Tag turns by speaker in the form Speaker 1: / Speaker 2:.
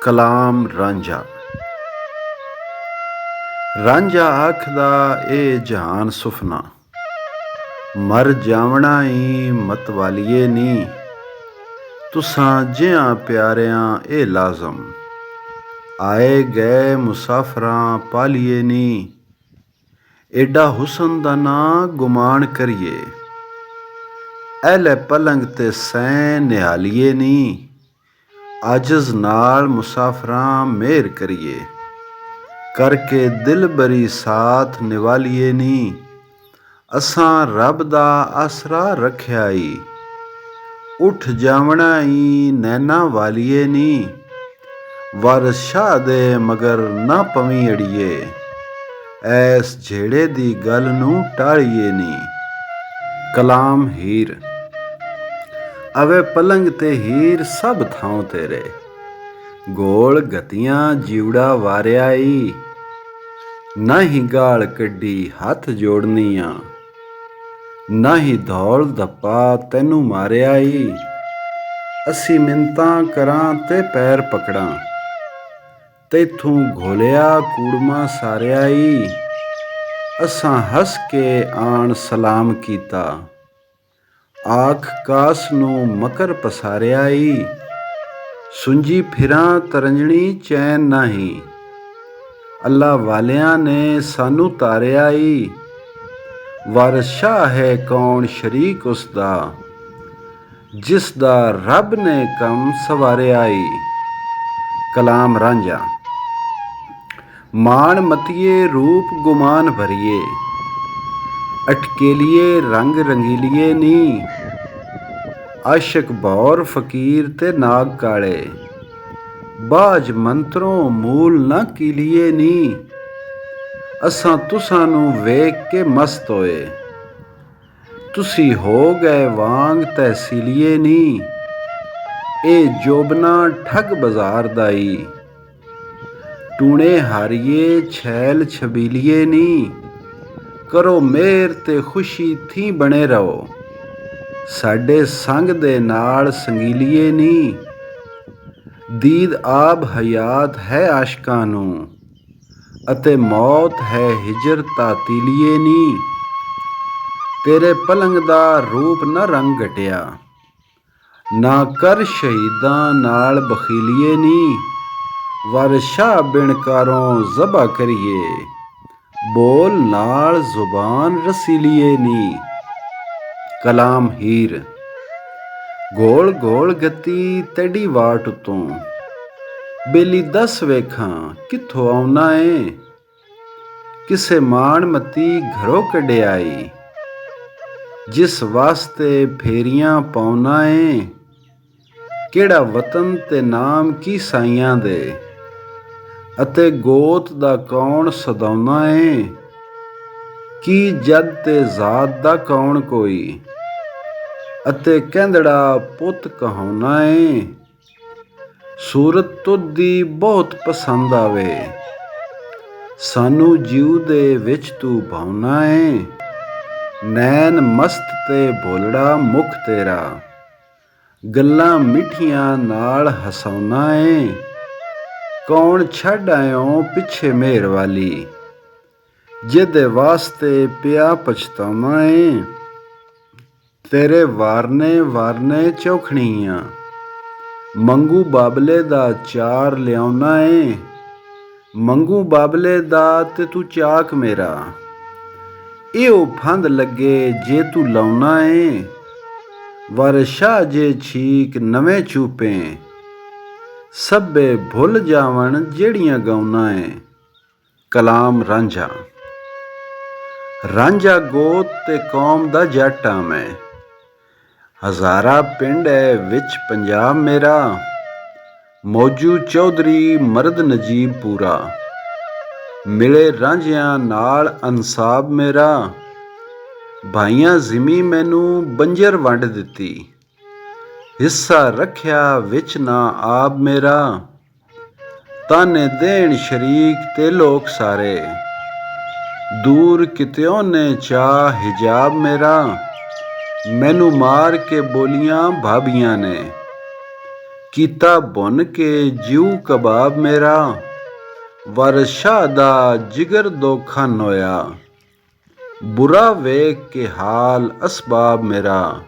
Speaker 1: ਕਲਾਮ ਰਾਂਝਾ। ਰਾਂਝਾ ਆਖਦਾ ਇਹ ਜਹਾਨ ਸੁਫਨਾ, ਮਰ ਜਾਵਣਾ ਈ ਮਤਵਾਲੀਏ ਨੀ। ਤੁਸਾਂ ਜਿਹਾਂ ਪਿਆਰਿਆਂ ਇਹ ਲਾਜ਼ਮ, ਆਏ ਗਏ ਮੁਸਾਫਰਾਂ ਪਾਲੀਏ ਨੀ। ਏਡਾ ਹੁਸਨ ਦਾ ਨਾਂ ਗੁਮਾਨ ਕਰੀਏ, ਐਲੇ ਪਲੰਗ ਤੇ ਸੈਂ ਨਿਹਾਲੀਏ ਨੀ। ਆਜਜ਼ ਨਾਲ ਮੁਸਾਫਰਾਂ ਮੇਹਰ ਕਰੀਏ, ਕਰਕੇ ਦਿਲ ਬਰੀ ਸਾਥ ਨਿਵਾਲੀਏ ਨੀ। ਅਸਾਂ ਰੱਬ ਦਾ ਆਸਰਾ ਰੱਖਿਆ ਈ, ਉੱਠ ਜਾਵਣਾ ਈ ਨੈਣਾ ਵਾਲੀਏ ਨੀ। ਵਾਰਿਸ ਸ਼ਾਹ ਦੇ ਮਗਰ ਨਾ ਪਵੀਂ ਅੜੀਏ, ਐਸ ਜਿਹੜੇ ਦੀ ਗੱਲ ਨੂੰ ਟਾਲੀਏ ਨੀ। ਕਲਾਮ ਹੀਰ। ਅਵੇ ਪਲੰਗ ਤੇ ਹੀਰ ਸਭ ਥਾਂ ਤੇਰੇ, ਗੋਲ ਗਤੀਆਂ ਜਿਉੜਾ ਵਾਰਿਆ ਈ। ਨਾ ਹੀ ਗਾਲ ਕੱਢੀ ਹੱਥ ਜੋੜਨੀਆਂ, ਨਾ ਹੀ ਧੌਲ ਧੱਪਾ ਤੈਨੂੰ ਮਾਰਿਆ ਈ। ਅਸੀਂ ਮਿੰਨਤਾਂ ਕਰਾਂ ਤੇ ਪੈਰ ਪਕੜਾਂ, ਤੈਥੋਂ ਘੋਲਿਆ ਕੂੜਮਾ ਸਾਰਿਆ ਈ। ਅਸਾਂ ਹੱਸ ਕੇ ਆਣ ਸਲਾਮ ਕੀਤਾ, ਆਖ ਕਾਸ ਨੂੰ ਮਕਰ ਪਸਾਰਿਆ ਈ। ਸੁੰਜੀ ਫਿਰਾਂ ਤਰੰਜਣੀ ਚੈਨ ਨਾਹੀਂ, ਅੱਲਾ ਵਾਲਿਆਂ ਨੇ ਸਾਨੂੰ ਤਾਰਿਆ ਈ। ਵਾਰਿਸ ਸ਼ਾਹ ਹੈ ਕੌਣ ਸ਼ਰੀਕ ਉਸਦਾ, ਜਿਸ ਦਾ ਰੱਬ ਨੇ ਕੰਮ ਸਵਾਰਿਆ ਈ। ਕਲਾਮ ਰਾਂਝਾ। ਮਾਣ ਮਤੀਏ ਰੂਪ ਗੁਮਾਨ ਭਰੀਏ, ਅਟਕੇਲੀਏ ਰੰਗ ਰੰਗੀਲੀਏ ਨੀ। ਆਸ਼ਕ ਭੌਰ ਫਕੀਰ ਤੇ ਨਾਗ ਕਾਲੇ, ਬਾਝ ਮੰਤਰੋਂ ਮੂਲ ਨਾ ਕੀਲੀਏ ਨੀ। ਅਸਾਂ ਤੁਸਾਂ ਨੂੰ ਵੇਖ ਕੇ ਮਸਤ ਹੋਏ, ਤੁਸੀਂ ਹੋ ਗਏ ਵਾਂਗ ਤਹਿਸੀਲੀਏ ਨੀ। ਇਹ ਜੋਬਨਾ ਠੱਗ ਬਾਜ਼ਾਰ ਦਾ ਈ, ਟੂਣੇ ਹਾਰੀਏ ਛੈਲ ਛਬੀਲੀਏ ਨੀ। ਕਰੋ ਮੇਹਰ ਤੇ ਖੁਸ਼ੀ ਥੀਂ ਬਣੇ ਰਹੋ, ਸਾਡੇ ਸੰਗ ਦੇ ਨਾਲ ਸੰਗੀਲੀਏ ਨੀ। ਦੀਦ ਆਬ ਹਯਾਤ ਹੈ ਆਸ਼ਕਾਂ ਨੂੰ, ਅਤੇ ਮੌਤ ਹੈ ਹਿਜਰ ਤਾਤੀਲੀਏ ਨੀ। ਤੇਰੇ ਪਲੰਗ ਦਾ ਰੂਪ ਨਾ ਰੰਗ ਘਟਿਆ, ਨਾ ਕਰ ਸ਼ਹੀਦਾਂ ਨਾਲ ਬਖੀਲੀਏ ਨੀ। ਵਾਰਿਸ ਸ਼ਾਹ ਬਿਨ ਕਾਰੋਂ ਜ਼ਬਾ ਕਰੀਏ, ਬੋਲ ਨਾਲ ਜ਼ੁਬਾਨ ਰਸੀਲੀਏ ਨੀ। ਕਲਾਮ ਹੀਰ। ਗੋਲ ਗੋਲ ਗਤੀ ਤੈਡੀ ਵਾਟ ਉਤੋਂ, ਬੇਲੀ ਦੱਸ ਵੇਖਾਂ ਕਿੱਥੋਂ ਆਉਣਾ ਏ। ਕਿਸੇ ਮਾਣ ਮਤੀ ਘਰੋਂ ਕੱਢਿਆ ਈ, ਜਿਸ ਵਾਸਤੇ ਫੇਰੀਆਂ ਪਾਉਣਾ ਏ। ਕਿਹੜਾ ਵਤਨ ਤੇ ਨਾਮ ਕੀ ਸਾਈਆਂ ਦੇ, ਅਤੇ ਗੋਤ ਦਾ ਕੌਣ ਸਦਾਉਣਾ ਏ। ਕੀ ਜਦ ਤੇ ਜ਼ਾਤ ਦਾ ਕੌਣ ਕੋਈ, ਅਤੇ ਕਹਿੰਦੜਾ ਪੁੱਤ ਕਹਾਉਣਾ ਏ। ਸੂਰਤ ਤੁਧ ਦੀ ਬਹੁਤ ਪਸੰਦ ਆਵੇ, ਸਾਨੂੰ ਜਿਉ ਦੇ ਵਿੱਚ ਤੂੰ ਭਾਉਣਾ ਏ। ਨੈਣ ਮਸਤ ਤੇ ਭੋਲੜਾ ਮੁਖ ਤੇਰਾ, ਗੱਲਾਂ ਮਿੱਠੀਆਂ ਨਾਲ ਹਸਾਉਣਾ ਏ। ਕੌਣ ਛੱਡ ਆਇਓ ਪਿੱਛੇ ਮੇਹਰ ਵਾਲੀ, ਜਿਹਦੇ ਵਾਸਤੇ ਪਿਆ ਪਛਤਾਉਣਾ ਏ। ਤੇਰੇ ਵਾਰਨੇ ਵਾਰਨੇ ਚੌਖਣੀਆਂ, ਮੰਗੂ ਬਾਬਲੇ ਦਾ ਚਾਰ ਲਿਆਉਣਾ ਏ। ਮੰਗੂ ਬਾਬਲੇ ਦਾ ਤੇ ਤੂੰ ਚਾਕ ਮੇਰਾ, ਇਹੋ ਫੰਦ ਲੱਗੇ ਜੇ ਤੂੰ ਲਾਉਣਾ ਏ। ਵਾਰਿਸ ਸ਼ਾਹ ਜੇ ਛੀਕ ਨਵੇਂ ਚੂਪੇ, ਸਭੇ ਭੁੱਲ ਜਾਵਣ ਜਿਹੜੀਆਂ ਗਾਉਣਾ ਏ। ਕਲਾਮ ਰਾਂਝਾ। ਰਾਂਝਾ ਗੋਤ ਤੇ ਕੌਮ ਦਾ ਜੱਟ ਆਂ ਮੈਂ, ਹਜ਼ਾਰਾ ਪਿੰਡ ਹੈ ਵਿੱਚ ਪੰਜਾਬ ਮੇਰਾ। ਮੌਜੂ ਚੌਧਰੀ ਮਰਦ ਨਜੀਬ ਪੂਰਾ, ਮਿਲੇ ਰਾਂਝਿਆਂ ਨਾਲ ਅਨਸਾਬ ਮੇਰਾ। ਭਾਈਆਂ ਜ਼ਿਮੀ ਮੈਨੂੰ ਬੰਜਰ ਵੰਡ ਦਿੱਤੀ, ਹਿੱਸਾ ਰੱਖਿਆ ਵਿੱਚ ਨਾ ਆਬ ਮੇਰਾ। ਤਾਨੇ ਦੇਣ ਸ਼ਰੀਕ ਤੇ ਲੋਕ ਸਾਰੇ, ਦੂਰ ਕਿਤਿਓਂ ਨੇ ਚਾਹ ਹਿਜਾਬ ਮੇਰਾ। ਮੈਨੂੰ ਮਾਰ ਕੇ ਬੋਲੀਆਂ ਭਾਬੀਆਂ ਨੇ, ਕੀਤਾ ਭੁੰਨ ਕੇ ਜਿਉ ਕਬਾਬ ਮੇਰਾ, ਵਰ ਸ਼ਾਹ ਦਾ ਜਿਗਰ ਦੋਖਾ ਨੋਇਆ। ਬੁਰਾ ਵੇਖ ਕੇ ਹਾਲ ਅਸਬਾਬ ਮੇਰਾ,